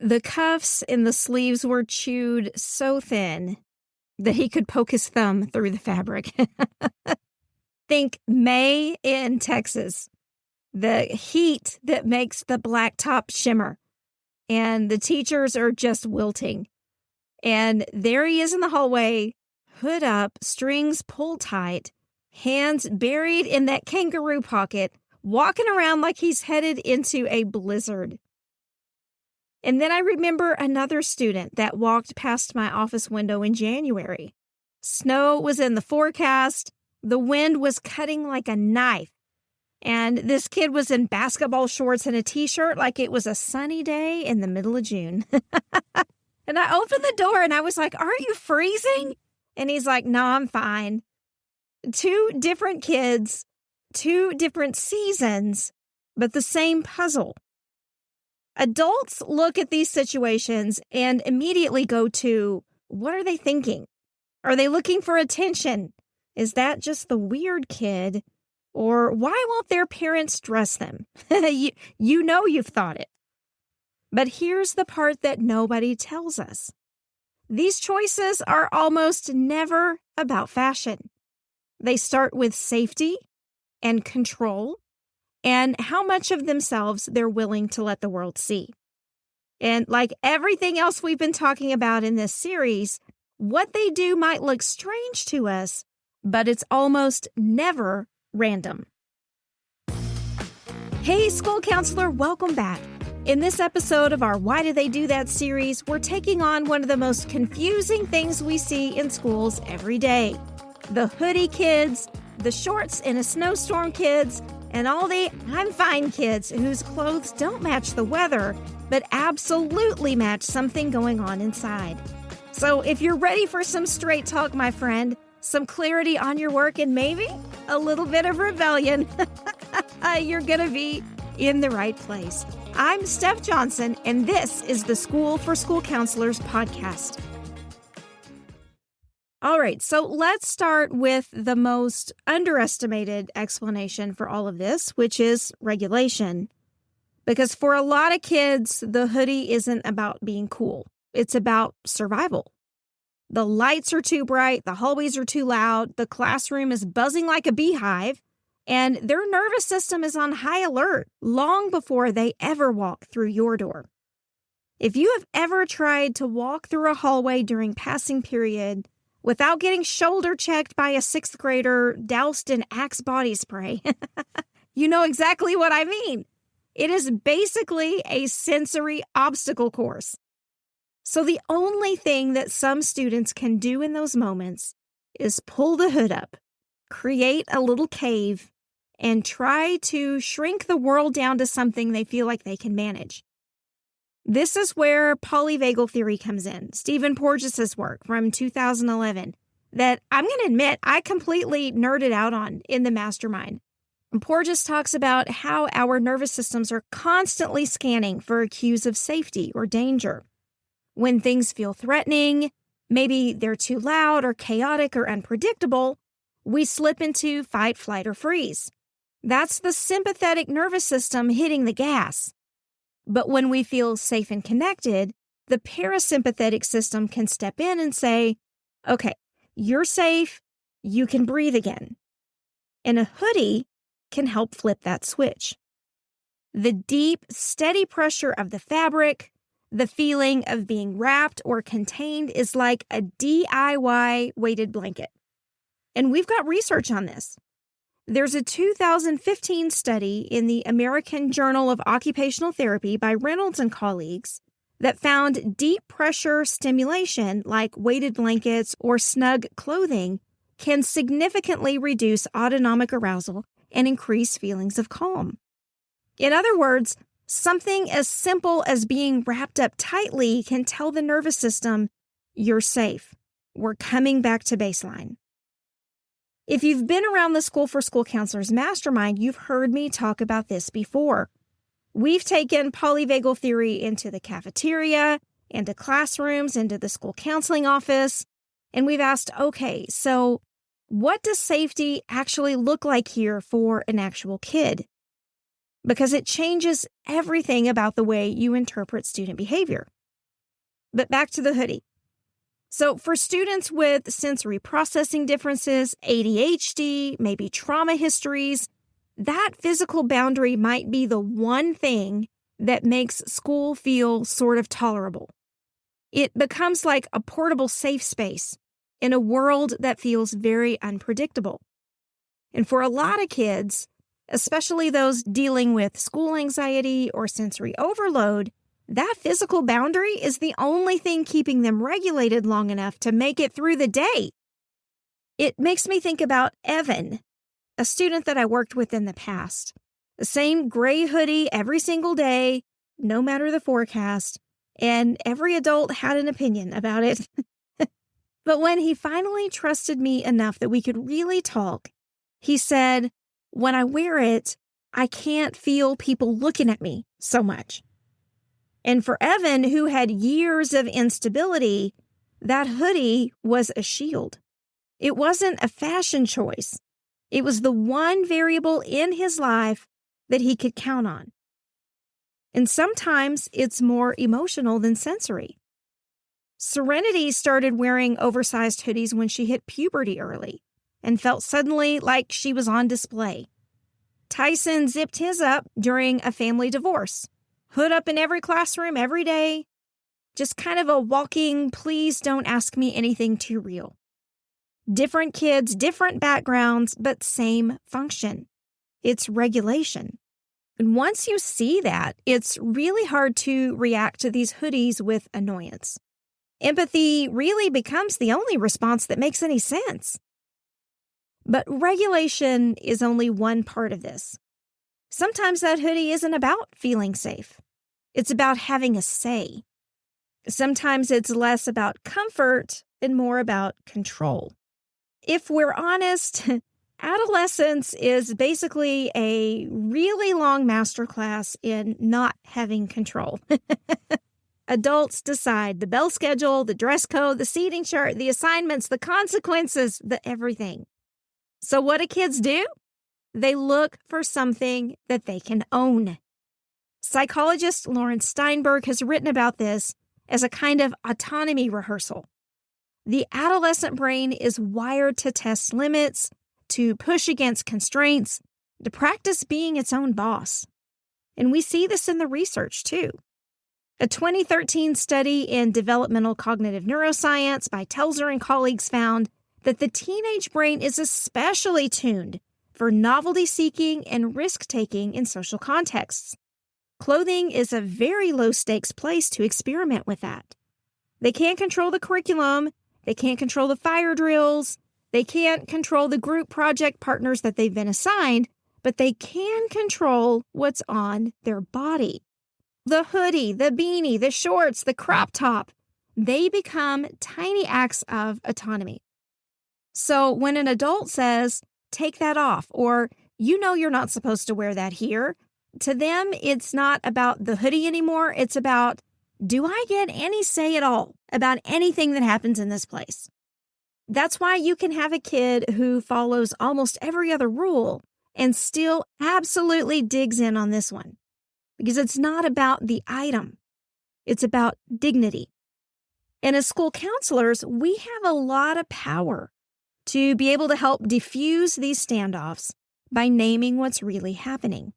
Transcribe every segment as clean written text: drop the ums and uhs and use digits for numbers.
The cuffs and the sleeves were chewed so thin that he could poke his thumb through the fabric. Think May in Texas, the heat that makes the blacktop shimmer, and the teachers are just wilting. And there he is in the hallway, hood up, strings pulled tight, hands buried in that kangaroo pocket, walking around like he's headed into a blizzard. And then I remember another student that walked past my office window in January. Snow was in the forecast. The wind was cutting like a knife. And this kid was in basketball shorts and a t-shirt like it was a sunny day in the middle of June. And I opened the door and I was like, "Aren't you freezing?" And he's like, "No, I'm fine." Two different kids, two different seasons, but the same puzzle. Adults look at these situations and immediately go to, what are they thinking? Are they looking for attention? Is that just the weird kid? Or why won't their parents dress them? You know you've thought it. But here's the part that nobody tells us. These choices are almost never about fashion. They start with safety and control and how much of themselves they're willing to let the world see. And like everything else we've been talking about in this series, what they do might look strange to us, but it's almost never random. Hey, school counselor, welcome back. In this episode of our Why Do They Do That series, we're taking on one of the most confusing things we see in schools every day. The hoodie kids, the shorts in a snowstorm kids, and all the I'm fine kids whose clothes don't match the weather, but absolutely match something going on inside. So if you're ready for some straight talk, my friend, some clarity on your work, and maybe a little bit of rebellion, you're going to be in the right place. I'm Steph Johnson, and this is the School for School Counselors podcast. All right, so let's start with the most underestimated explanation for all of this, which is regulation. Because for a lot of kids, the hoodie isn't about being cool. It's about survival. The lights are too bright, the hallways are too loud, the classroom is buzzing like a beehive, and their nervous system is on high alert long before they ever walk through your door. If you have ever tried to walk through a hallway during passing period without getting shoulder checked by a sixth grader doused in Axe body spray, you know exactly what I mean. It is basically a sensory obstacle course. So the only thing that some students can do in those moments is pull the hood up, create a little cave, and try to shrink the world down to something they feel like they can manage. This is where polyvagal theory comes in, Stephen Porges' work from 2011, that I'm going to admit I completely nerded out on in the mastermind. Porges talks about how our nervous systems are constantly scanning for cues of safety or danger. When things feel threatening, maybe they're too loud or chaotic or unpredictable, we slip into fight, flight, or freeze. That's the sympathetic nervous system hitting the gas. But when we feel safe and connected, the parasympathetic system can step in and say, okay, you're safe, you can breathe again. And a hoodie can help flip that switch. The deep, steady pressure of the fabric, the feeling of being wrapped or contained is like a DIY weighted blanket. And we've got research on this. There's a 2015 study in the American Journal of Occupational Therapy by Reynolds and colleagues that found deep pressure stimulation like weighted blankets or snug clothing can significantly reduce autonomic arousal and increase feelings of calm. In other words, something as simple as being wrapped up tightly can tell the nervous system, you're safe. We're coming back to baseline. If you've been around the School for School Counselors Mastermind, you've heard me talk about this before. We've taken polyvagal theory into the cafeteria, into classrooms, into the school counseling office, and we've asked, okay, so what does safety actually look like here for an actual kid? Because it changes everything about the way you interpret student behavior. But back to the hoodie. So for students with sensory processing differences, ADHD, maybe trauma histories, that physical boundary might be the one thing that makes school feel sort of tolerable. It becomes like a portable safe space in a world that feels very unpredictable. And for a lot of kids, especially those dealing with school anxiety or sensory overload, that physical boundary is the only thing keeping them regulated long enough to make it through the day. It makes me think about Evan, a student that I worked with in the past. The same gray hoodie every single day, no matter the forecast, and every adult had an opinion about it. But when he finally trusted me enough that we could really talk, he said, "When I wear it, I can't feel people looking at me so much." And for Evan, who had years of instability, that hoodie was a shield. It wasn't a fashion choice. It was the one variable in his life that he could count on. And sometimes it's more emotional than sensory. Serenity started wearing oversized hoodies when she hit puberty early and felt suddenly like she was on display. Tyson zipped his up during a family divorce. Hood up in every classroom every day. Just kind of a walking, please don't ask me anything too real. Different kids, different backgrounds, but same function. It's regulation. And once you see that, it's really hard to react to these hoodies with annoyance. Empathy really becomes the only response that makes any sense. But regulation is only one part of this. Sometimes that hoodie isn't about feeling safe. It's about having a say. Sometimes it's less about comfort and more about control. If we're honest, adolescence is basically a really long masterclass in not having control. Adults decide the bell schedule, the dress code, the seating chart, the assignments, the consequences, the everything. So what do kids do? They look for something that they can own. Psychologist Lawrence Steinberg has written about this as a kind of autonomy rehearsal. The adolescent brain is wired to test limits, to push against constraints, to practice being its own boss. And we see this in the research too. A 2013 study in developmental cognitive neuroscience by Telzer and colleagues found that the teenage brain is especially tuned for novelty-seeking and risk-taking in social contexts. Clothing is a very low-stakes place to experiment with that. They can't control the curriculum, they can't control the fire drills, they can't control the group project partners that they've been assigned, but they can control what's on their body. The hoodie, the beanie, the shorts, the crop top, they become tiny acts of autonomy. So when an adult says, "Take that off," or "You know you're not supposed to wear that here," to them, it's not about the hoodie anymore. It's about, do I get any say at all about anything that happens in this place? That's why you can have a kid who follows almost every other rule and still absolutely digs in on this one. Because it's not about the item. It's about dignity. And as school counselors, we have a lot of power to be able to help diffuse these standoffs by naming what's really happening.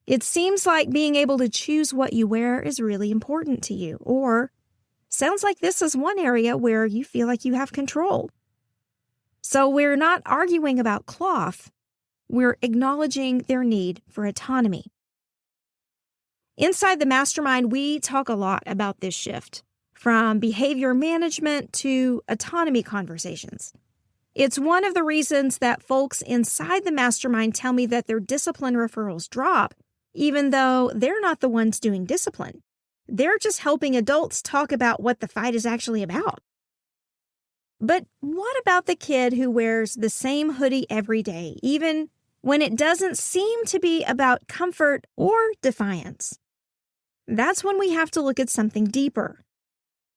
It seems like being able to choose what you wear is really important to you, or sounds like this is one area where you feel like you have control. So we're not arguing about cloth, we're acknowledging their need for autonomy. Inside the mastermind, we talk a lot about this shift, from behavior management to autonomy conversations. It's one of the reasons that folks inside the mastermind tell me that their discipline referrals drop, even though they're not the ones doing discipline. They're just helping adults talk about what the fight is actually about. But what about the kid who wears the same hoodie every day, even when it doesn't seem to be about comfort or defiance? That's when we have to look at something deeper,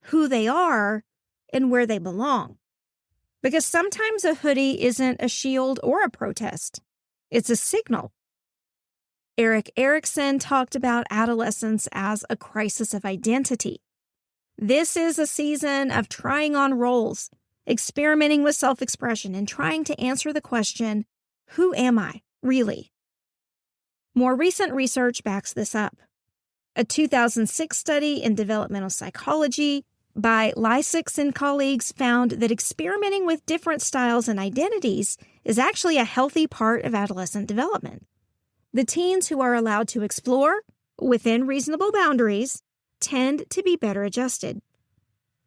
who they are and where they belong. Because sometimes a hoodie isn't a shield or a protest. It's a signal. Erik Erikson talked about adolescence as a crisis of identity. This is a season of trying on roles, experimenting with self-expression, and trying to answer the question, who am I, really? More recent research backs this up. A 2006 study in developmental psychology by Lysick and colleagues found that experimenting with different styles and identities is actually a healthy part of adolescent development. The teens who are allowed to explore within reasonable boundaries tend to be better adjusted.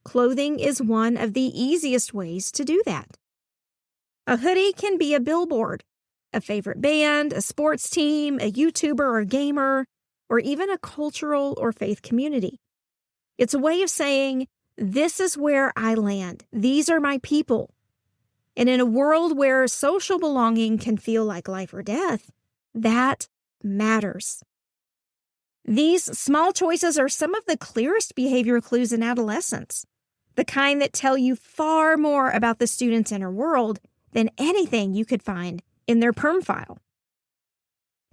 Clothing is one of the easiest ways to do that. A hoodie can be a billboard, a favorite band, a sports team, a YouTuber or gamer, or even a cultural or faith community. It's a way of saying, this is where I land. These are my people. And in a world where social belonging can feel like life or death, that matters. These small choices are some of the clearest behavior clues in adolescence, the kind that tell you far more about the student's inner world than anything you could find in their perm file.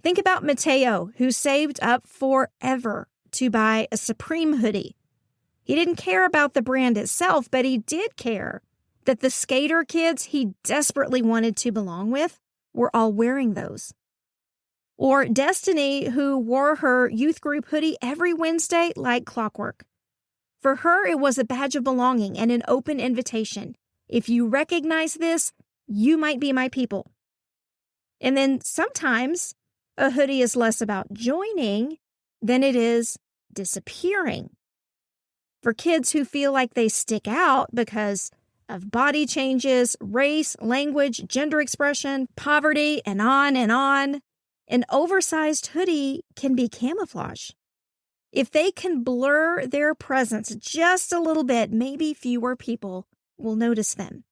Think about Mateo, who saved up forever to buy a Supreme hoodie. He didn't care about the brand itself, but he did care that the skater kids he desperately wanted to belong with were all wearing those. Or Destiny, who wore her youth group hoodie every Wednesday like clockwork. For her, it was a badge of belonging and an open invitation. If you recognize this, you might be my people. And then sometimes a hoodie is less about joining than it is disappearing. For kids who feel like they stick out because of body changes, race, language, gender expression, poverty, and on, an oversized hoodie can be camouflage. If they can blur their presence just a little bit, maybe fewer people will notice them.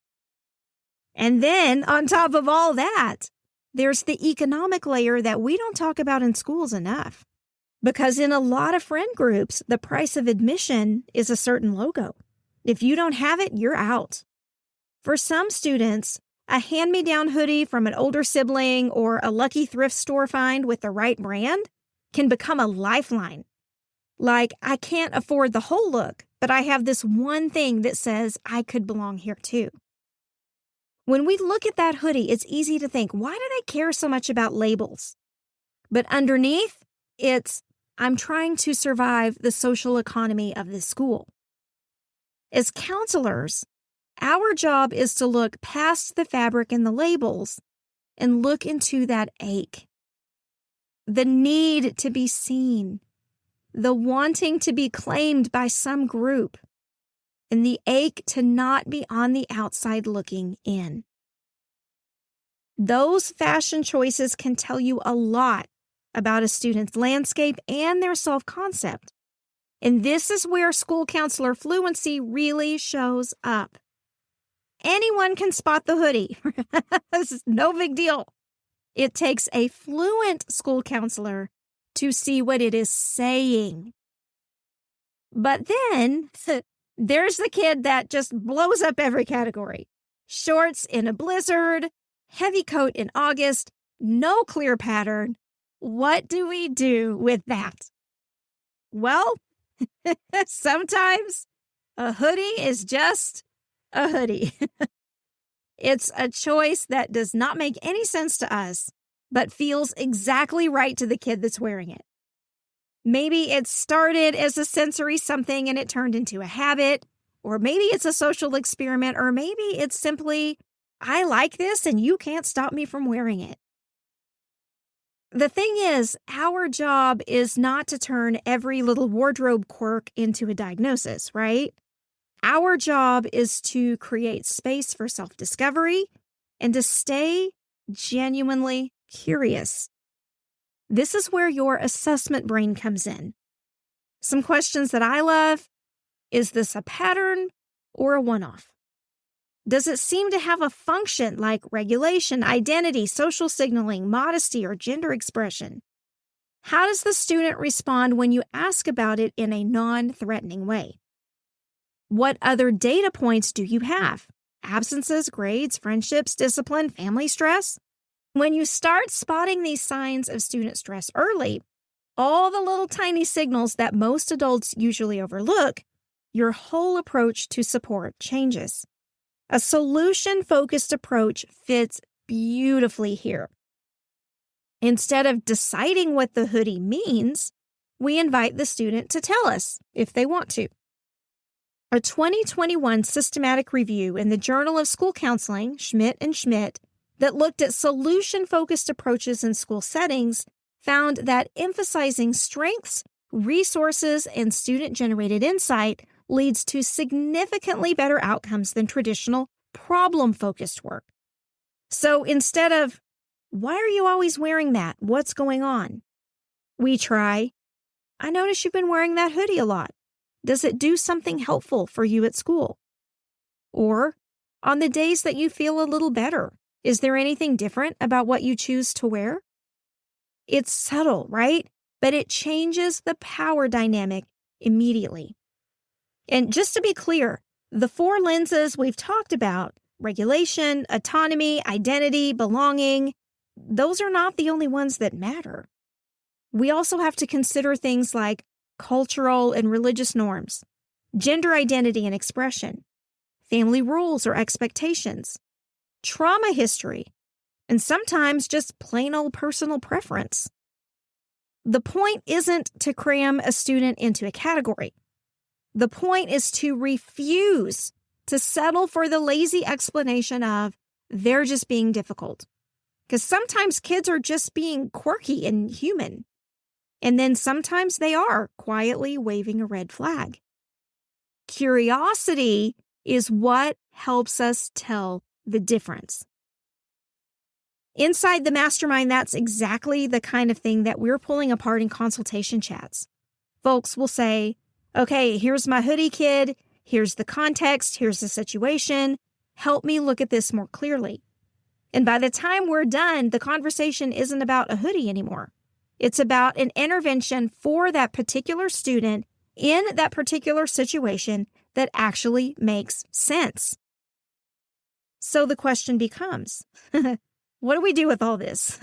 And then, on top of all that, there's the economic layer that we don't talk about in schools enough. Because in a lot of friend groups, the price of admission is a certain logo. If you don't have it, you're out. For some students, a hand-me-down hoodie from an older sibling or a lucky thrift store find with the right brand can become a lifeline. Like, I can't afford the whole look, but I have this one thing that says I could belong here too. When we look at that hoodie, it's easy to think, why did I care so much about labels? But underneath, it's, I'm trying to survive the social economy of this school. As counselors, our job is to look past the fabric and the labels and look into that ache. The need to be seen, the wanting to be claimed by some group, and the ache to not be on the outside looking in. Those fashion choices can tell you a lot about a student's landscape and their self-concept. And this is where school counselor fluency really shows up. Anyone can spot the hoodie. This is no big deal. It takes a fluent school counselor to see what it is saying. But then there's the kid that just blows up every category. Shorts in a blizzard, heavy coat in August, no clear pattern. What do we do with that? Well, sometimes a hoodie is just a hoodie. It's a choice that does not make any sense to us, but feels exactly right to the kid that's wearing it. Maybe it started as a sensory something and it turned into a habit, or maybe it's a social experiment, or maybe it's simply, I like this and you can't stop me from wearing it. The thing is, our job is not to turn every little wardrobe quirk into a diagnosis, right? Our job is to create space for self-discovery and to stay genuinely curious. This is where your assessment brain comes in. Some questions that I love: is this a pattern or a one-off? Does it seem to have a function like regulation, identity, social signaling, modesty, or gender expression? How does the student respond when you ask about it in a non-threatening way? What other data points do you have? Absences, grades, friendships, discipline, family stress? When you start spotting these signs of student stress early, all the little tiny signals that most adults usually overlook, your whole approach to support changes. A solution-focused approach fits beautifully here. Instead of deciding what the hoodie means, we invite the student to tell us if they want to. A 2021 systematic review in the Journal of School Counseling, Schmidt and Schmidt, that looked at solution-focused approaches in school settings found that emphasizing strengths, resources, and student-generated insight leads to significantly better outcomes than traditional problem-focused work. So instead of, "Why are you always wearing that? What's going on?" we try, "I notice you've been wearing that hoodie a lot. Does it do something helpful for you at school?" Or, "On the days that you feel a little better, is there anything different about what you choose to wear?" It's subtle, right? But it changes the power dynamic immediately. And just to be clear, the 4 lenses we've talked about, regulation, autonomy, identity, belonging, those are not the only ones that matter. We also have to consider things like cultural and religious norms, gender identity and expression, family rules or expectations, trauma history, and sometimes just plain old personal preference. The point isn't to cram a student into a category. The point is to refuse to settle for the lazy explanation of they're just being difficult. Because sometimes kids are just being quirky and human. And then sometimes they are quietly waving a red flag. Curiosity is what helps us tell the difference. Inside the mastermind, that's exactly the kind of thing that we're pulling apart in consultation chats. Folks will say, "Okay, here's my hoodie kid. Here's the context. Here's the situation. Help me look at this more clearly." And by the time we're done, the conversation isn't about a hoodie anymore. It's about an intervention for that particular student in that particular situation that actually makes sense. So the question becomes, what do we do with all this?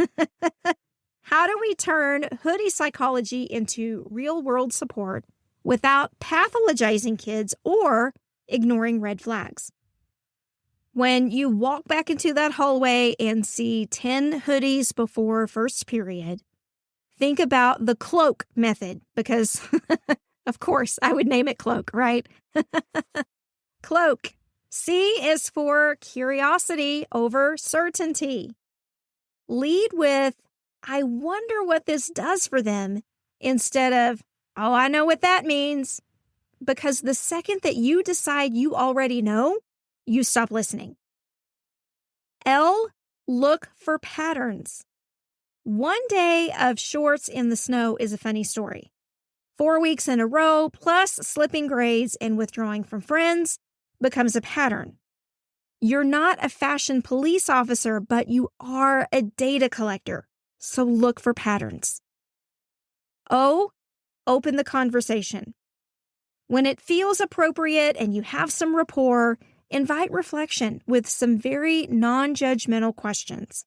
How do we turn hoodie psychology into real-world support without pathologizing kids or ignoring red flags? When you walk back into that hallway and see 10 hoodies before first period, think about the cloak method because, of course, I would name it cloak, right? Cloak. C is for curiosity over certainty. Lead with, "I wonder what this does for them," instead of, "Oh, I know what that means." Because the second that you decide you already know, you stop listening. L, look for patterns. One day of shorts in the snow is a funny story. 4 weeks in a row, plus slipping grades and withdrawing from friends, becomes a pattern. You're not a fashion police officer, but you are a data collector. So look for patterns. O, open the conversation. When it feels appropriate and you have some rapport, invite reflection with some very non-judgmental questions.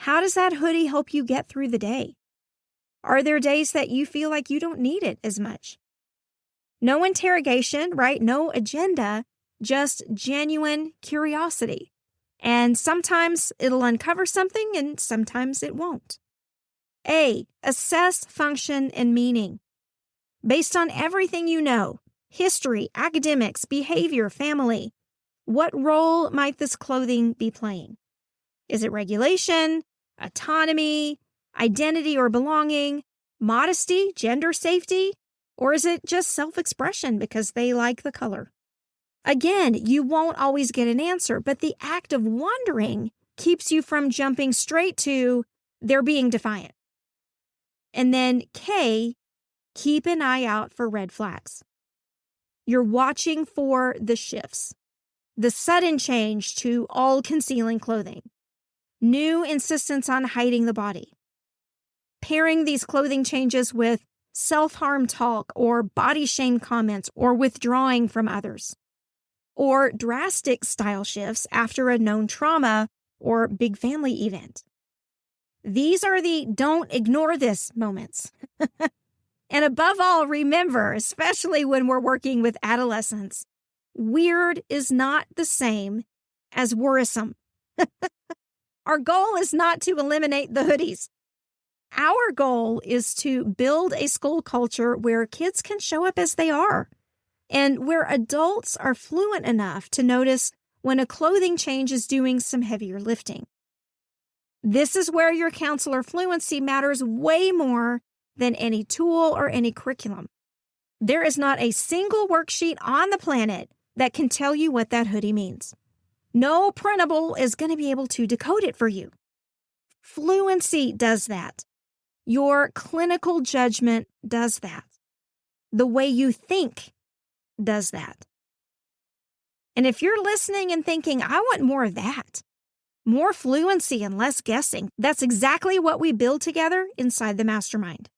How does that hoodie help you get through the day? Are there days that you feel like you don't need it as much? No interrogation, right? No agenda, just genuine curiosity. And sometimes it'll uncover something and sometimes it won't. A, assess function and meaning. Based on everything you know, history, academics, behavior, family, what role might this clothing be playing? Is it regulation, autonomy, identity or belonging, modesty, gender safety, or is it just self-expression because they like the color? Again, you won't always get an answer, but the act of wondering keeps you from jumping straight to they're being defiant. And then K, keep an eye out for red flags. You're watching for the shifts, the sudden change to all concealing clothing, new insistence on hiding the body, pairing these clothing changes with self-harm talk or body shame comments or withdrawing from others, or drastic style shifts after a known trauma or big family event. These are the don't ignore this moments. And above all, remember, especially when we're working with adolescents, weird is not the same as worrisome. Our goal is not to eliminate the hoodies. Our goal is to build a school culture where kids can show up as they are and where adults are fluent enough to notice when a clothing change is doing some heavier lifting. This is where your counselor fluency matters way more than any tool or any curriculum. There is not a single worksheet on the planet that can tell you what that hoodie means. No printable is going to be able to decode it for you. Fluency does that. Your clinical judgment does that. The way you think does that. And if you're listening and thinking, I want more of that, more fluency and less guessing, that's exactly what we build together inside the mastermind.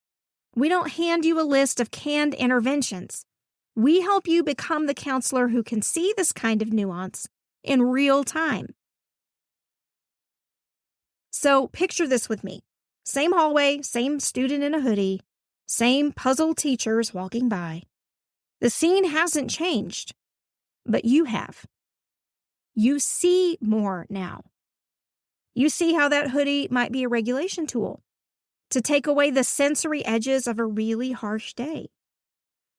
We don't hand you a list of canned interventions. We help you become the counselor who can see this kind of nuance in real time. So picture this with me. Same hallway, same student in a hoodie, same puzzled teachers walking by. The scene hasn't changed, but you have. You see more now. You see how that hoodie might be a regulation tool to take away the sensory edges of a really harsh day.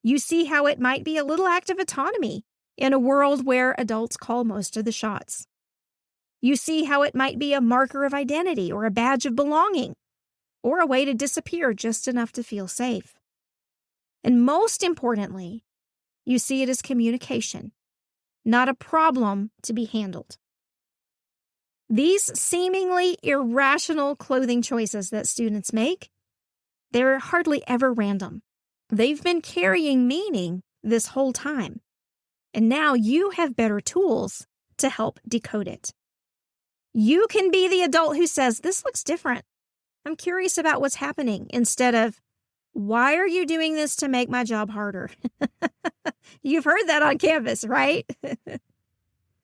You see how it might be a little act of autonomy in a world where adults call most of the shots. You see how it might be a marker of identity or a badge of belonging, or a way to disappear just enough to feel safe. And most importantly, you see it as communication, not a problem to be handled. These seemingly irrational clothing choices that students make, they're hardly ever random. They've been carrying meaning this whole time. And now you have better tools to help decode it. You can be the adult who says, this looks different. I'm curious about what's happening, instead of, why are you doing this to make my job harder? You've heard that on campus, right?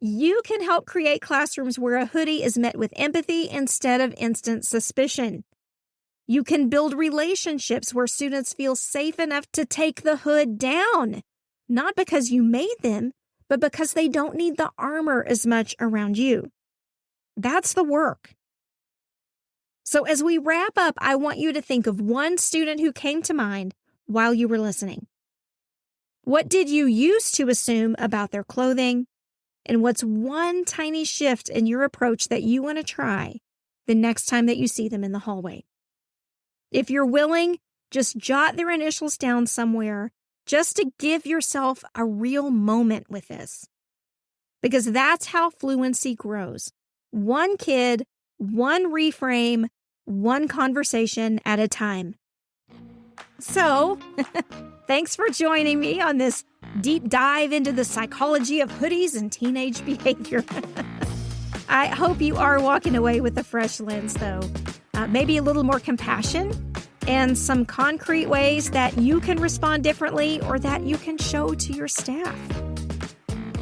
You can help create classrooms where a hoodie is met with empathy instead of instant suspicion. You can build relationships where students feel safe enough to take the hood down, not because you made them, but because they don't need the armor as much around you. That's the work. So as we wrap up, I want you to think of one student who came to mind while you were listening. What did you used to assume about their clothing? And what's one tiny shift in your approach that you want to try the next time that you see them in the hallway? If you're willing, just jot their initials down somewhere just to give yourself a real moment with this. Because that's how fluency grows. One kid, one reframe, one conversation at a time. So, thanks for joining me on this deep dive into the psychology of hoodies and teenage behavior. I hope you are walking away with a fresh lens, though. Maybe a little more compassion and some concrete ways that you can respond differently or that you can show to your staff.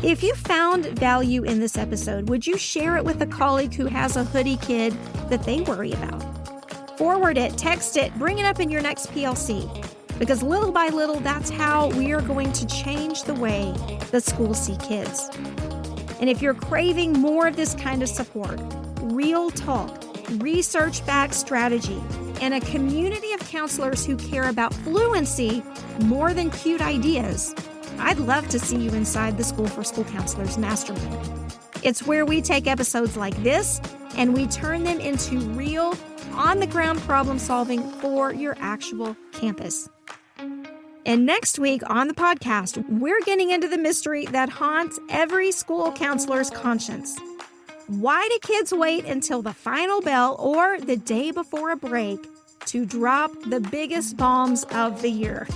If you found value in this episode, would you share it with a colleague who has a hoodie kid that they worry about? Forward it, text it, bring it up in your next PLC. Because little by little, that's how we are going to change the way the schools see kids. And if you're craving more of this kind of support, real talk, research-backed strategy, and a community of counselors who care about fluency more than cute ideas, I'd love to see you inside the School for School Counselors Mastermind. It's where we take episodes like this and we turn them into real, on-the-ground problem solving for your actual campus. And next week on the podcast, we're getting into the mystery that haunts every school counselor's conscience. Why do kids wait until the final bell or the day before a break to drop the biggest bombs of the year?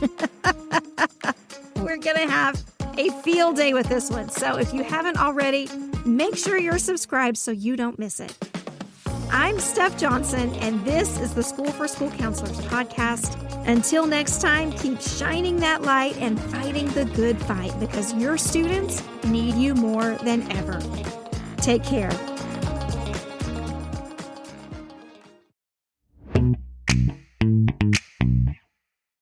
We're going to have a field day with this one. So if you haven't already, make sure you're subscribed so you don't miss it. I'm Steph Johnson, and this is the School for School Counselors podcast. Until next time, keep shining that light and fighting the good fight because your students need you more than ever. Take care.